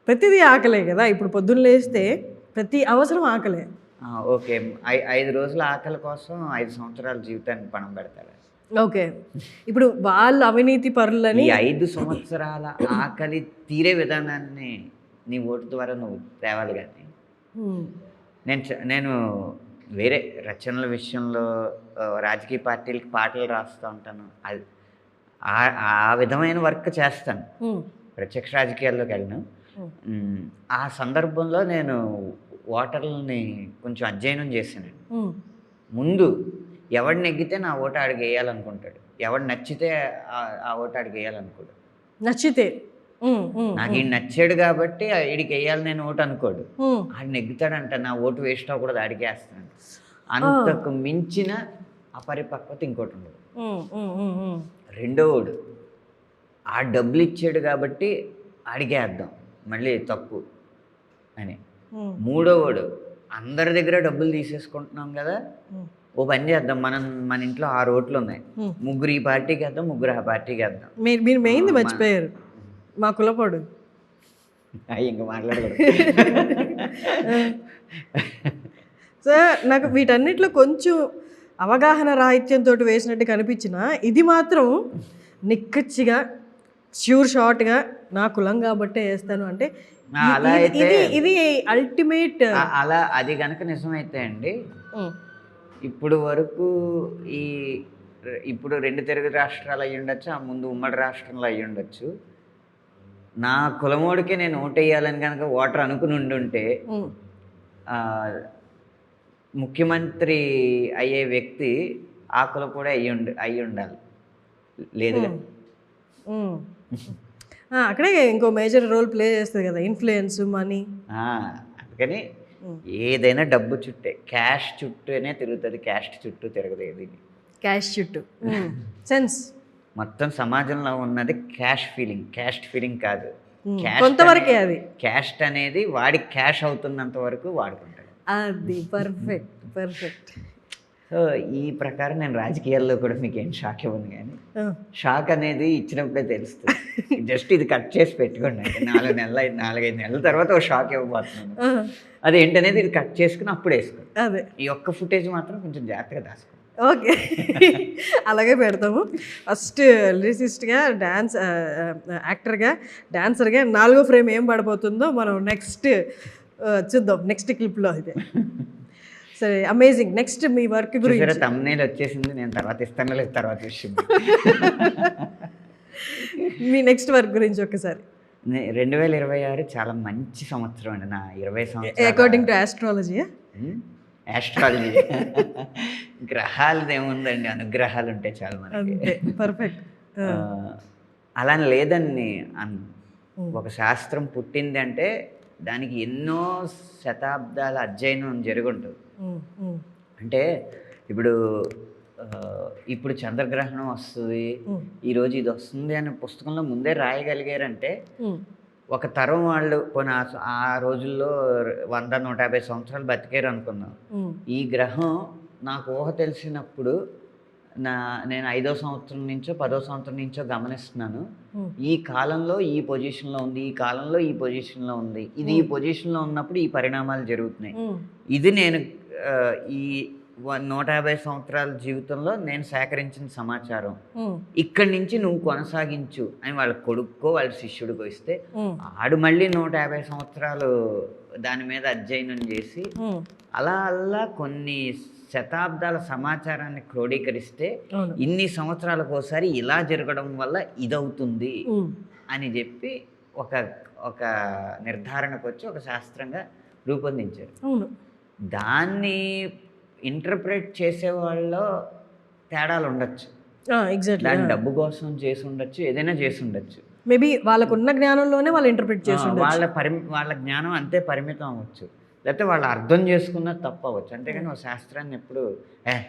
ప్రతిదీ ఆకలే కదా. ఇప్పుడు పొద్దున్న లేస్తే ప్రతి అవసరం ఆకలే. ఓకే, 5 రోజుల ఆకలి కోసం 5 సంవత్సరాల జీవితాన్ని పణం పెడతారు. ఓకే, ఇప్పుడు వాళ్ళు అవినీతి పరులని ఈ 5 సంవత్సరాల ఆకలి తీరే విధానాన్ని నీ ఓటు ద్వారా నువ్వు తేవాలి. కానీ నేను వేరే రచనల విషయంలో రాజకీయ పార్టీలకి పాటలు రాస్తూ ఉంటాను. అది ఆ విధమైన వర్క్ చేస్తాను. ప్రత్యక్ష రాజకీయాల్లోకి వెళ్ళను. ఆ సందర్భంలో నేను ఓటర్లని కొంచెం అధ్యయనం చేశానండి. ముందు ఎవడు నెగ్గితే నా ఓటు ఆడికి వేయాలనుకుంటాడు, ఎవడు నచ్చితే ఆ ఓటు ఆడికి వేయాలనుకోడు. నచ్చితే నాకు ఈడు నచ్చాడు కాబట్టి ఈడికి వేయాలి నేను ఓటు అనుకోడు. ఆడు నెగ్గుతాడంట, నా ఓటు వేస్ట్ అవ్వకూడదు, ఆడికి వేస్తాను. అంతకు మించిన అపరిపక్వత ఇంకోటి ఉండదు. రెండోవాడు ఆ డబ్బులు ఇచ్చాడు కాబట్టి ఆడికేద్దాం మళ్ళీ తప్పు అని. మూడోవాడు అందరి దగ్గర డబ్బులు తీసేసుకుంటున్నాం కదా, ఓ పని చేద్దాం, మన ఇంట్లో 6 ఓట్లు ఉన్నాయి, 3 ఈ పార్టీకి వేద్దాం, 3 ఆ పార్టీకి వేద్దాం. మీరు మెయిన్ది మర్చిపోయారు, మా కులపోడు. ఇంకా మాట్లాడకూడదు. సార్ నాకు వీటన్నిటిలో కొంచెం అవగాహన రాహిత్యంతో వేసినట్టు కనిపించిన ఇది మాత్రం నిక్కచ్చిగా ష్యూర్ షార్ట్గా నా కులం కాబట్టే వేస్తాను అంటే ఇది అల్టిమేట్. అలా అది కనుక నిజమైతే అండి, ఇప్పుడు వరకు ఇప్పుడు 2 తెలుగు రాష్ట్రాలు అయ్యి ఉండొచ్చు, ఆ ముందు ఉమ్మడి రాష్ట్రంలో అయ్యి ఉండొచ్చు, నా కులమోడికే నేను ఓటు వేయాలని కనుక ఓటర్ అనుకుని ఉండుంటే ముఖ్యమంత్రి అయ్యే వ్యక్తి ఆ కులపోడే అయ్యి ఉండాలి. లేదు, అక్కడే ఇంకో మేజర్ రోల్ ప్లే చేస్తుంది కదా, ఇన్ఫ్లుయెన్స్, మనీ. అందుకని ఏదైనా డబ్బు చుట్టే, క్యాష్ చుట్టూనే తిరుగుతుంది, క్యాస్ట్ చుట్టూ తిరగదు ఏది. క్యాష్ చుట్టూ సెన్స్ మొత్తం సమాజంలో ఉన్నది క్యాష్ ఫీలింగ్, క్యాస్ట్ ఫీలింగ్ కాదు. కొంతవరకే అది. క్యాస్ట్ అనేది వాడి క్యాష్ అవుతున్నంత వరకు వాడుకుంటాడు. అది పర్ఫెక్ట్. సో ఈ ప్రకారం నేను రాజకీయాల్లో కూడా మీకు ఏం షాక్ ఇవ్వను, కానీ షాక్ అనేది ఇచ్చినప్పుడే తెలుస్తుంది. జస్ట్ ఇది కట్ చేసి పెట్టుకోండి, అంటే 4-5 నెలల తర్వాత ఒక షాక్ ఇవ్వబోతున్నాను. అదేంటనేది ఇది కట్ చేసుకుని అప్పుడు వేసుకోండి. అదే ఈ ఒక్క ఫుటేజ్ మాత్రం కొంచెం జాగ్రత్తగా దాచుకోండి. ఓకే, అలాగే పెడతాము. ఫస్ట్ లిరిసిస్ట్గా, యాక్టర్గా, డాన్సర్గా 4వ ఫ్రేమ్ ఏం పడిపోతుందో మనం నెక్స్ట్ చూద్దాం, నెక్స్ట్ క్లిప్లో. అయితే సరే, అమేజింగ్. నెక్స్ట్ మీ వర్క్ గురించి థంబ్నెయిల్ వచ్చేసింది, నేను తర్వాత ఇస్తాను, లేదు తర్వాత విషయం. మీ నెక్స్ట్ వర్క్ గురించి ఒకసారి. 2026 చాలా మంచి సంవత్సరం అండి. నా 20 సంవత్సరాలు అకార్డింగ్ టు ఆస్ట్రాలజీ. గ్రహాలది ఏముందండి, అనుగ్రహాలు ఉంటే చాలా మనకి. పర్ఫెక్ట్. అలా లేదని ఒక శాస్త్రం పుట్టింది అంటే దానికి ఎన్నో శతాబ్దాల అధ్యయనం జరుగుంటుంది. అంటే ఇప్పుడు చంద్రగ్రహణం వస్తుంది, ఈరోజు ఇది వస్తుంది అని పుస్తకంలో ముందే రాయగలిగారంటే ఒక తరం వాళ్ళు కొన్ని ఆ రోజుల్లో 100-150 సంవత్సరాలు బతికారు అనుకుందాం. ఈ గ్రహం నాకు ఊహ తెలిసినప్పుడు నేను 5వ సంవత్సరం నుంచో 10వ సంవత్సరం నుంచో గమనిస్తున్నాను, ఈ కాలంలో ఈ పొజిషన్లో ఉంది, ఈ కాలంలో ఈ పొజిషన్లో ఉంది, ఇది ఈ పొజిషన్లో ఉన్నప్పుడు ఈ పరిణామాలు జరుగుతున్నాయి. ఇది నేను ఈ 150 సంవత్సరాల జీవితంలో నేను సేకరించిన సమాచారం, ఇక్కడి నుంచి నువ్వు కొనసాగించు అని వాళ్ళ కొడుక్కో వాళ్ళ శిష్యుడికో ఇస్తే ఆడు మళ్ళీ 150 సంవత్సరాలు దాని మీద అధ్యయనం చేసి అలా కొన్ని శతాబ్దాల సమాచారాన్ని క్రోడీకరిస్తే ఇన్ని సంవత్సరాలకు ఒకసారి ఇలా జరగడం వల్ల ఇదవుతుంది అని చెప్పి ఒక నిర్ధారణకు వచ్చి ఒక శాస్త్రంగా రూపొందించారు. దాన్ని ఇంటర్ప్రెట్ చేసే వాళ్ళలో తేడాలు ఉండొచ్చు. దాన్ని డబ్బు కోసం చేసి ఉండొచ్చు, ఏదైనా చేసి ఉండొచ్చు. మేబీ వాళ్ళకున్న జ్ఞానంలోనే వాళ్ళు ఇంటర్ప్రెట్ చేసి వాళ్ళ జ్ఞానం అంతే పరిమితం అవ్వచ్చు, లేకపోతే వాళ్ళు అర్థం చేసుకున్నది తప్పు అవ్వచ్చు. అంతేగాని ఒక శాస్త్రాన్ని ఎప్పుడు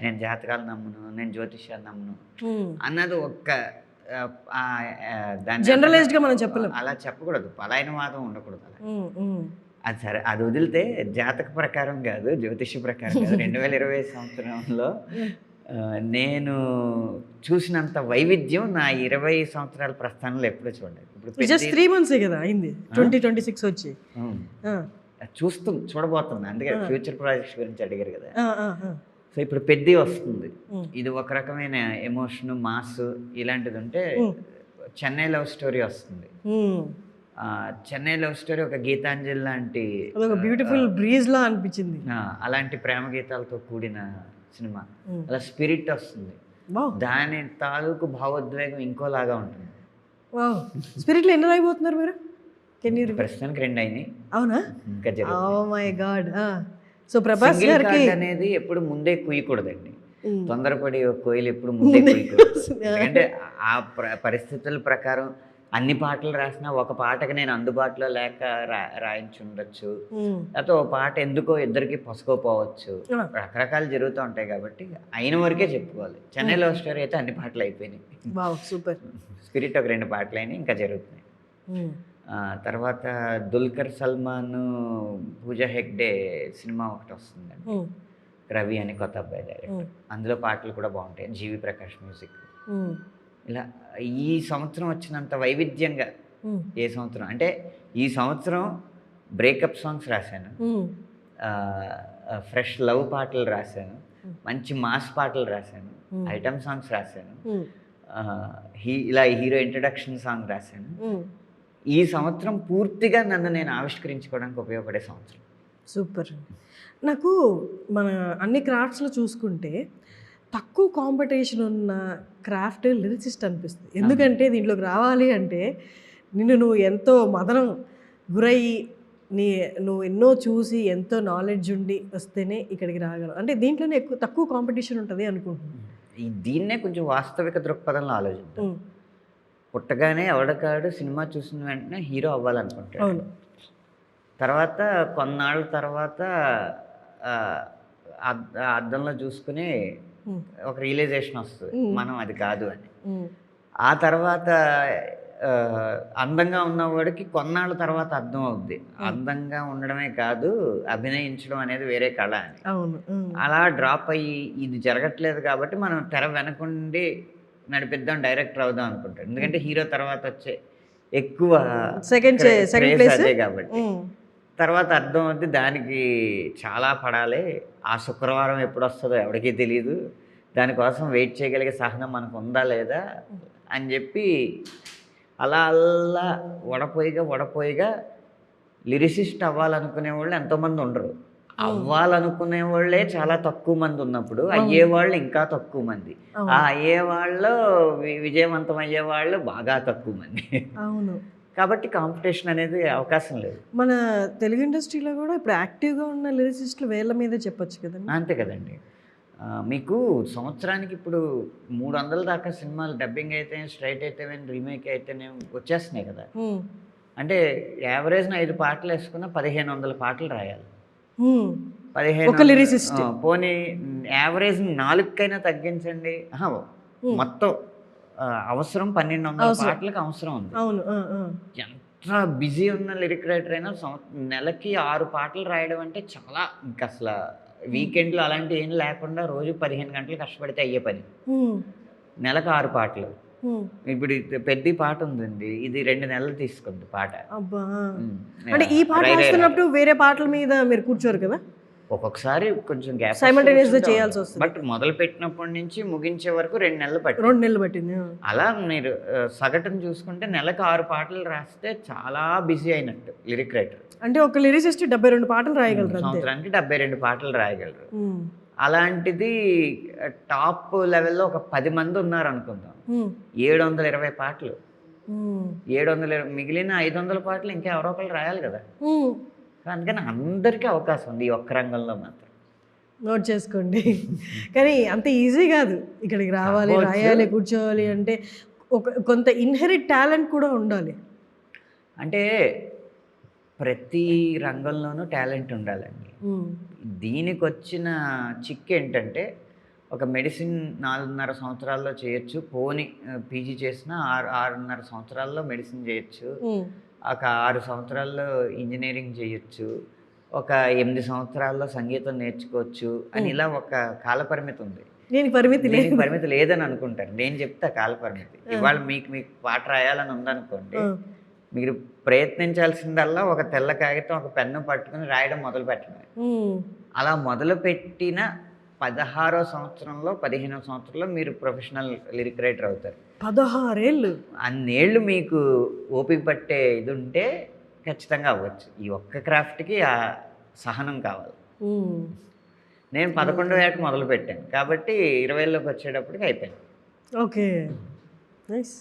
నేను జాతకాలు నమ్మును, నేను జ్యోతిష్యాలు నమ్మును అన్నది దాన్ని జనరలైజ్డ్గా మనం చెప్పలేం, అలా చెప్పకూడదు. పలాయనవాదం ఉండకూడదు. అలా అది సరే, అది వదిలితే జాతక ప్రకారం కాదు, జ్యోతిష ప్రకారం కాదు, 2020 సంవత్సరంలో నేను చూసినంత వైవిధ్యం నా 20 సంవత్సరాల ప్రస్థానంలో ఎప్పుడూ చూడలేదు. ఇప్పుడు జస్ట్ 3 months కదా అయింది 2026 వచ్చి. చూడబోతుంది, అందుకే ఫ్యూచర్ ప్రాజెక్ట్స్ గురించి అడిగారు కదా. సో ఇప్పుడు పెద్ది వస్తుంది, ఇది ఒక రకమైన ఎమోషన్ మాస్ ఇలాంటిది ఉంటే చెన్నై లవ్ స్టోరీ వస్తుంది. చెన్నై లవ్ స్టోరీ ఒక గీతాంజలి లాంటి బ్యూటిఫుల్ బ్రీజ్ లా అనిపించింది. అలాంటి ప్రేమ గీతాలతో కూడిన సినిమా. అలా స్పిరిట్ వస్తుంది, దాని తాలూకు భావోద్వేగం ఇంకోలాగా ఉంటుంది. స్పిరిట్లో ఎన్ని రాయిపోతున్నారు మీరు? ప్రస్తుతానికి 2 అయినాయి. అవునా? ఇంకా oh my God. So Prabhas గారికి అనేది ఎప్పుడు ముందే కుయ్యకూడదండి, తొందరపడి కోయిలు ఎప్పుడు ముందే కుయ్యకూడదు. ఎందుకంటే ఆ పరిస్థితుల ప్రకారం అన్ని పాటలు రాసినా ఒక పాటకి నేను అందుబాటులో లేక రాయించి ఉండొచ్చు, లేకపోతే ఒక పాట ఎందుకో ఇద్దరికి పొసకోపోవచ్చు, రకరకాలు జరుగుతూ ఉంటాయి. కాబట్టి అయిన వరకే చెప్పుకోవాలి. చెన్నై లవ్ స్టోరీ అయితే అన్ని పాటలు అయిపోయినాయి. సూపర్. స్పిరిట్ ఒక 2 పాటలు అయినాయి, ఇంకా జరుగుతున్నాయి. తర్వాత దుల్కర్ సల్మాన్ పూజా హెగ్డే సినిమా ఒకటి వస్తుందండి, రవి అని కొత్త అబ్బాయి డైరెక్టర్. అందులో పాటలు కూడా బాగుంటాయి, జీవి ప్రకాష్ మ్యూజిక్. ఇలా ఈ సంవత్సరం వచ్చినంత వైవిధ్యంగా ఏ సంవత్సరం అంటే ఈ సంవత్సరం బ్రేకప్ సాంగ్స్ రాశాను, ఫ్రెష్ లవ్ పాటలు రాశాను, మంచి మాస్ పాటలు రాశాను, ఐటమ్ సాంగ్స్ రాశాను, ఇలా హీరో ఇంట్రడక్షన్ సాంగ్ రాశాను. ఈ సంవత్సరం పూర్తిగా నన్ను నేను ఆవిష్కరించుకోవడానికి ఉపయోగపడే సంవత్సరం. సూపర్. నాకు మన అన్ని క్రాఫ్ట్స్లో చూసుకుంటే తక్కువ కాంపిటీషన్ ఉన్న క్రాఫ్ట్ లిరిసిస్ట్ అనిపిస్తుంది. ఎందుకంటే దీంట్లోకి రావాలి అంటే నువ్వు ఎంతో మదనం గురయ్యి నువ్వు ఎన్నో చూసి ఎంతో నాలెడ్జ్ ఉండి వస్తేనే ఇక్కడికి రాగలవు. అంటే దీంట్లోనే తక్కువ కాంపిటీషన్ ఉంటుంది అనుకుంటున్నాను. దీన్నే కొంచెం వాస్తవిక దృక్పథంలో ఆలోచిద్దాం. పుట్టగానే ఎవడకాడు సినిమా చూసిన వెంటనే హీరో అవ్వాలనుకుంటాడు. తర్వాత కొన్నాళ్ళ తర్వాత అద్దంలో చూసుకుని ఒక రియలైజేషన్ వస్తుంది, మనం అది కాదు అని. ఆ తర్వాత అందంగా ఉన్నవాడికి కొన్నాళ్ళ తర్వాత అర్థం అవుద్ది, అందంగా ఉండడమే కాదు అభినయించడం అనేది వేరే కళ అని. అలా డ్రాప్ అయ్యి ఇది జరగట్లేదు కాబట్టి మనం తెర వెనకుండి నడిపిద్దాం, డైరెక్టర్ అవుదాం అనుకుంటాడు. ఎందుకంటే హీరో తర్వాత వచ్చే ఎక్కువ సెకండ్ అదే కాబట్టి. తర్వాత అర్థం అవుద్ది దానికి చాలా పడాలి, ఆ శుక్రవారం ఎప్పుడు వస్తుందో ఎవరికీ తెలియదు, దానికోసం వెయిట్ చేయగలిగే సహనం మనకు ఉందా లేదా అని చెప్పి అలా అలా వడపోయిగా లిరిసిస్ట్ అవ్వాలనుకునే వాళ్ళు ఎంతోమంది ఉండరు. అవ్వాలనుకునే వాళ్ళే చాలా తక్కువ మంది ఉన్నప్పుడు అయ్యేవాళ్ళు ఇంకా తక్కువ మంది, ఆ అయ్యేవాళ్ళు విజయవంతం అయ్యేవాళ్ళు బాగా తక్కువ మంది. అవును. కాబట్టి కాంపిటీషన్ అనేది అవకాశం లేదు. మన తెలుగు ఇండస్ట్రీలో కూడా ఇప్పుడు యాక్టివ్గా ఉన్న లిరిసిస్టులు వేళ్ళ మీదే చెప్పొచ్చు కదండి. అంతే కదండి. మీకు సంవత్సరానికి ఇప్పుడు 300 దాకా సినిమాలు డబ్బింగ్ అయితే స్ట్రైట్ అయితే రీమేక్ అయితేనే వచ్చేస్తున్నాయి కదా. అంటే యావరేజ్న 5 పాటలు వేసుకున్న 1500 పాటలు రాయాలి. 15 పోనీ యావరేజ్ 4కైనా తగ్గించండి, మొత్తం అవసరం 1200 పాటలకు అవసరం ఉంది. ఎంత బిజీ ఉన్న లిరిక్ రైటర్ అయినా నెలకి 6 పాటలు రాయడం అంటే చాలా, ఇంకా అసలు వీకెండ్లో అలాంటి ఏం లేకుండా రోజు 15 గంటలు కష్టపడితే అయ్యే పని. నెలకు 6 పాటలు. ఇప్పుడు పెద్ద పాట ఉందండి, ఇది 2 నెలలు తీసుకుంది పాట. అంటే ఈ పాట రాస్తున్నప్పుడు వేరే పాటల మీద మీరు కూర్చోరు కదా? ఒక్కొక్కసారి కొంచెం గ్యాప్ సైమల్టేనియస్గా చేయాల్సి వస్తుంది. బట్ మొదలు పెట్టినప్పటి నుంచి ముగించే వరకు 2 నెలలు పట్టింది. 2 నెలలు పట్టింది. అలా మీరు సగటును చూసుకుంటే నెలకు 6 పాటలు రాస్తే చాలా బిజీ అయినట్టు లిరిక్ రైటర్. అంటే ఒక లిరిసిస్ట్ 72 పాటలు రాయగలరు, సంవత్సరానికి 72 పాటలు రాయగలరు. అలాంటిది టాప్ లెవెల్లో ఒక 10 మంది ఉన్నారు అనుకుందాం, 720 పాటలు. 720 మిగిలిన 500 పాటలు ఇంకా ఎవరో ఒకరు రాయాలి కదా. అందుకని అందరికీ అవకాశం ఉంది ఈ ఒక్క రంగంలో మాత్రం. నోట్ చేసుకోండి. కానీ అంత ఈజీ కాదు, ఇక్కడికి రావాలి, రాయాలి, కూర్చోవాలి అంటే కొంత ఇన్హెరిట్ టాలెంట్ కూడా ఉండాలి. అంటే ప్రతి రంగంలోనూ టాలెంట్ ఉండాలండి. దీనికి వచ్చిన చిక్ ఏంటంటే ఒక మెడిసిన్ 4.5 సంవత్సరాల్లో చేయొచ్చు, పోని పీజీ చేసిన 6.5 సంవత్సరాల్లో మెడిసిన్ చేయొచ్చు, ఒక 6 సంవత్సరాల్లో ఇంజనీరింగ్ చేయొచ్చు, ఒక 8 సంవత్సరాల్లో సంగీతం నేర్చుకోవచ్చు అని ఇలా ఒక కాలపరిమితి ఉంది. దీనికి పరిమితి లేదని అనుకుంటారు. నేను చెప్తా కాలపరిమితి. ఇవాళ మీకు పాట రాయాలని ఉందనుకోండి, మీరు ప్రయత్నించాల్సిందల్లా ఒక తెల్ల కాగితం ఒక పెన్ను పట్టుకుని రాయడం మొదలు పెట్టడమే. అలా మొదలుపెట్టిన 16వ సంవత్సరంలో 15వ సంవత్సరంలో మీరు ప్రొఫెషనల్ లిరిక్ రైటర్ అవుతారు. 16 ఏళ్ళు. అన్నేళ్ళు మీకు ఓపిక పట్టే ఇది ఉంటే ఖచ్చితంగా అవ్వచ్చు. ఈ ఒక్క క్రాఫ్ట్కి ఆ సహనం కావాలి. నేను 11వ ఏట మొదలుపెట్టాను కాబట్టి 20లోకి వచ్చేటప్పటికి అయిపోయింది. Okay, nice.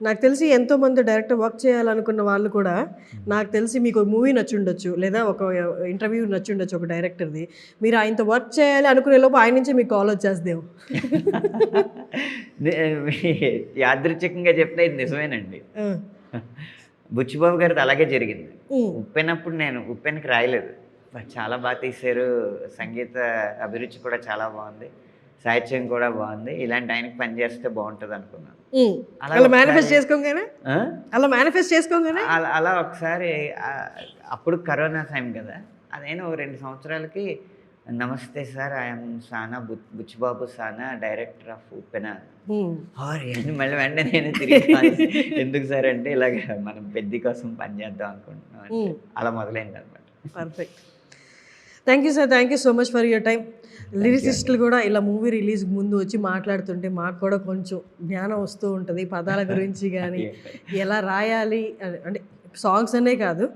నాకు తెలిసి ఎంతోమంది డైరెక్టర్ వర్క్ చేయాలనుకున్న వాళ్ళు కూడా, నాకు తెలిసి మీకు మూవీ నచ్చుండొచ్చు లేదా ఒక ఇంటర్వ్యూ నచ్చుండొచ్చు ఒక డైరెక్టర్ది. మీరు ఆయనతో వర్క్ చేయాలి అనుకునే లోపు ఆయన నుంచి మీకు కాల్ వచ్చేద్దేమో. యాదృచ్ఛికంగా చెప్తే ఇది నిజమేనండి. బుచ్చిబాబు గారిది అలాగే జరిగింది. ఉప్పెనప్పుడు నేను ఉప్పెనకి రాయలేదు. చాలా బాగా తీశారు, సంగీత అభిరుచి కూడా చాలా బాగుంది, సాహిత్యం కూడా బాగుంది, ఇలాంటి ఆయనకి పని చేస్తే బాగుంటుంది అనుకున్నాను. అలా మేనిఫెస్ట్ చేసుకోగానే అలా ఒకసారి అప్పుడు కరోనా టైం కదా, అదైనా 2 సంవత్సరాలకి నమస్తే సార్, ఐఎమ్ సానా బుచ్చిబాబు సానా, డైరెక్టర్ ఆఫ్ ఉప్పెన అని మళ్ళీ వెంటనే నేను తిరిగి ఎందుకు సార్ అంటే ఇలాగ మనం పెద్ద కోసం పని చేద్దాం అనుకుంటున్నాం, అలా మొదలైంది అనమాట. Perfect. Thank you sir, thank you so much for your time. లిరిసిస్టులు కూడా ఇలా మూవీ రిలీజ్ ముందు వచ్చి మాట్లాడుతుంటే మాకు కూడా కొంచెం జ్ఞానం వస్తూ ఉంటుంది పదాల గురించి కానీ, ఎలా రాయాలి అంటే సాంగ్స్ అనే కాదు,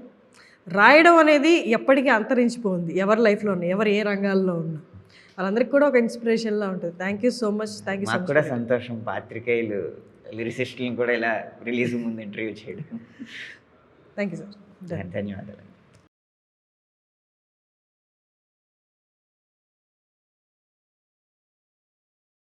రాయడం అనేది ఎప్పటికీ అంతరించిపోయింది ఎవరి లైఫ్లో ఉన్నా, ఎవరు ఏ రంగాల్లో ఉన్నా, వాళ్ళందరికీ కూడా ఒక ఇన్స్పిరేషన్లా ఉంటుంది. Thank you so much. Thank you so much. కూడా సంతోషం పాత్రికేయులు లిరిసిస్టులను కూడా ఇలా రిలీజ్ ముందు ఇంటర్వ్యూ చేయడం. Thank you sir. ధన్యవాదాలు.